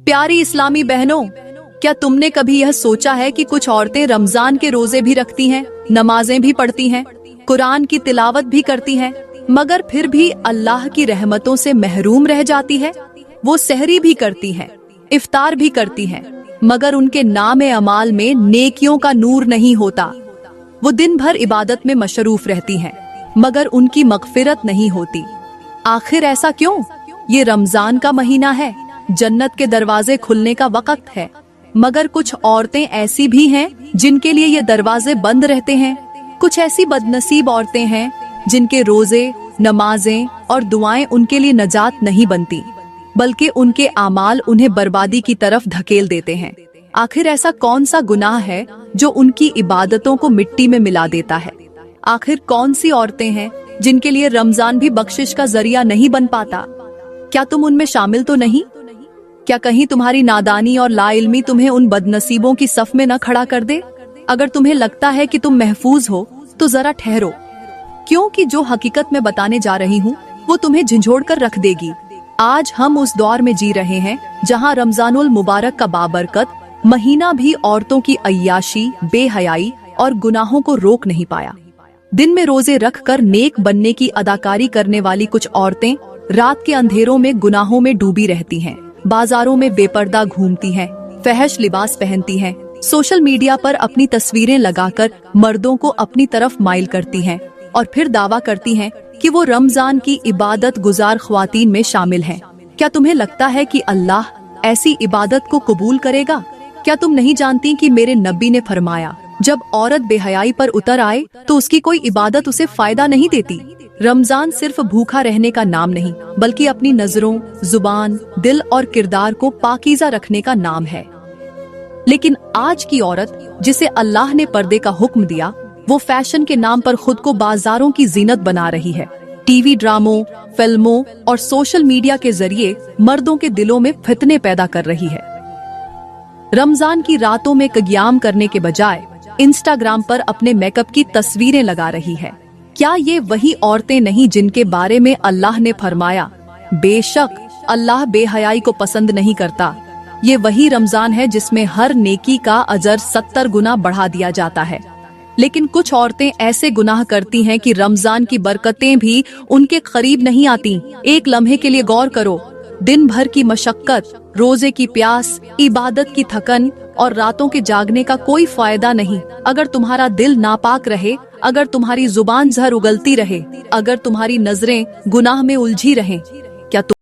प्यारी इस्लामी बहनों, क्या तुमने कभी यह सोचा है कि कुछ औरतें रमजान के रोजे भी रखती हैं, नमाजें भी पढ़ती हैं, कुरान की तिलावत भी करती हैं, मगर फिर भी अल्लाह की रहमतों से महरूम रह जाती है। वो सहरी भी करती हैं, इफ्तार भी करती हैं, मगर उनके नाम अमाल में नेकियों का नूर नहीं होता। वो दिन भर इबादत में मशरूफ रहती हैं, मगर उनकी मगफिरत नहीं होती। आखिर ऐसा क्यों? ये रमजान का महीना है, जन्नत के दरवाजे खुलने का वक्त है, मगर कुछ औरतें ऐसी भी हैं जिनके लिए ये दरवाजे बंद रहते हैं। कुछ ऐसी बदनसीब औरतें हैं जिनके रोजे, नमाजें और दुआएं उनके लिए नजात नहीं बनती, बल्कि उनके आमाल उन्हें बर्बादी की तरफ धकेल देते हैं। आखिर ऐसा कौन सा गुनाह है जो उनकी इबादतों को मिट्टी में मिला देता है? आखिर कौन सी औरतें हैं जिनके लिए रमजान भी बख्शिश का जरिया नहीं बन पाता? क्या तुम उनमें शामिल तो नहीं? क्या कहीं तुम्हारी नादानी और लाइल्मी तुम्हें उन बदनसीबों की सफ में न खड़ा कर दे? अगर तुम्हें लगता है कि तुम महफूज हो तो जरा ठहरो, क्योंकि जो हकीकत मैं बताने जा रही हूँ वो तुम्हें झंझोड़ कर रख देगी। आज हम उस दौर में जी रहे हैं जहाँ रमजानुल मुबारक का बाबरकत महीना भी औरतों की अय्याशी, बेहयाई और गुनाहों को रोक नहीं पाया। दिन में रोजे रख कर नेक बनने की अदाकारी करने वाली कुछ औरतें रात के अंधेरों में गुनाहों में डूबी रहती हैं, बाजारों में बेपर्दा घूमती हैं, फहश लिबास पहनती हैं, सोशल मीडिया पर अपनी तस्वीरें लगाकर मर्दों को अपनी तरफ माइल करती हैं और फिर दावा करती हैं कि वो रमजान की इबादत गुजार ख्वातीन में शामिल हैं। क्या तुम्हें लगता है कि अल्लाह ऐसी इबादत को कबूल करेगा? क्या तुम नहीं जानती कि मेरे नबी ने फरमाया, जब औरत बेहयाई पर उतर आए तो उसकी कोई इबादत उसे फायदा नहीं देती। रमजान सिर्फ भूखा रहने का नाम नहीं, बल्कि अपनी नजरों, जुबान, दिल और किरदार को पाकीज़ा रखने का नाम है। लेकिन आज की औरत जिसे अल्लाह ने पर्दे का हुक्म दिया, वो फैशन के नाम पर खुद को बाजारों की जीनत बना रही है। टीवी ड्रामों, फिल्मों और सोशल मीडिया के जरिए मर्दों के दिलों में फितने पैदा कर रही है। रमजान की रातों में क़याम करने के बजाय इंस्टाग्राम पर अपने मेकअप की तस्वीरें लगा रही है। क्या ये वही औरतें नहीं जिनके बारे में अल्लाह ने फरमाया, बेशक अल्लाह बेहयाई को पसंद नहीं करता? ये वही रमजान है जिसमें हर नेकी का अजर 70 गुना बढ़ा दिया जाता है। लेकिन कुछ औरतें ऐसे गुनाह करती हैं कि रमजान की बरकतें भी उनके करीब नहीं आती। एक लम्हे के लिए गौर करो, दिन भर की मशक्कत, रोजे की प्यास, इबादत की थकन और रातों के जागने का कोई फायदा नहीं अगर तुम्हारा दिल नापाक रहे, अगर तुम्हारी जुबान जहर उगलती रहे, अगर तुम्हारी नजरें गुनाह में उलझी रहें। क्या